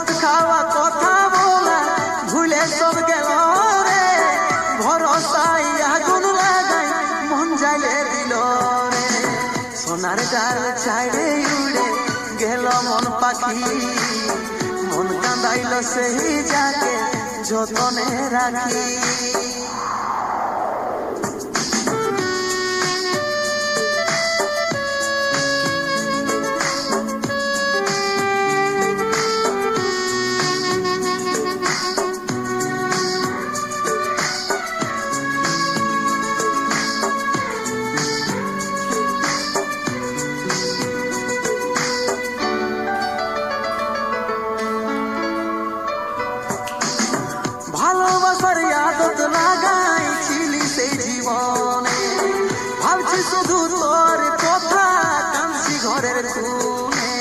শপথ খাওয়া কথা বলা ভুলে সব গেল রে, ভরসায় আগুন লাগাই মন জ্বালে দিল রে। সোনার ডাল ছাইড়ে উড়ে গেল মন পাখি, মন কাঁদাইল সেই যাকে যতনে রাখি। ভালোবাসার আদত লাগাইছিলি সেই জীবনে, ভাবছি শুধু তোর কথা, কাঁদছি ঘরের কোণে।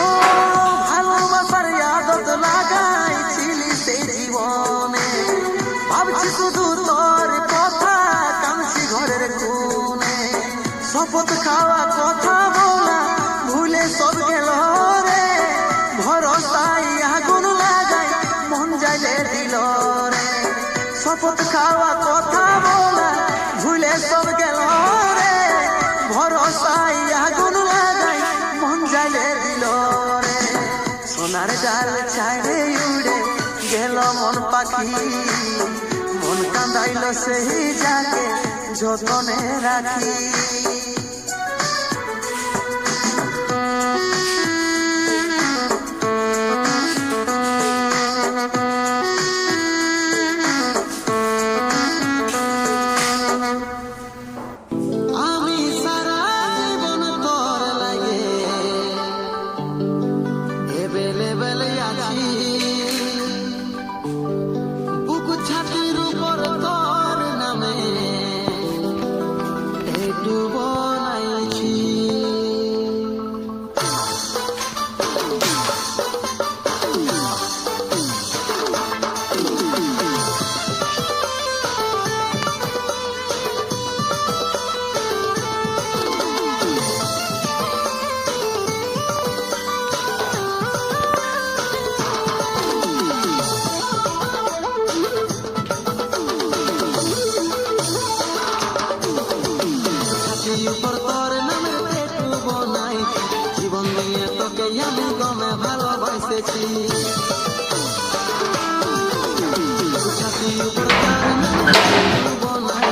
ও ভালোবাসার আদত লাগাইছিলি সেই জীবনে, ভাবছি শুধু তোর কথা, কাঁদছি ঘরের কোণে। শপথ খাওয়া কথা বলা ভুলে সব গেল রে, ভরসায় আগুন লাগাই মন জ্বালে দিল রে। শপথ খাওয়া কথা বলা ভুলে সব গেল রে, ভরসায় আগুন লাগাই মন জ্বালে দিল রে। সোনার ডাল ছাইড়ে উড়ে গেল মন পাখি, মন কাঁদাইল সেই যাকে যতনে রাখি। বুক ছাতির উপর তোর নামে একটু বনাইছি, উপর তোর নামে একটু বনাই, জীবন নিয়ে তোকে আমি গমে ভালোবাসেছি। ছাতি উপর তোর নামে একটু বনাই,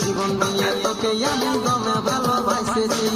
জীবন নিয়ে তোকে আমি গমে ভালোবাসেছি।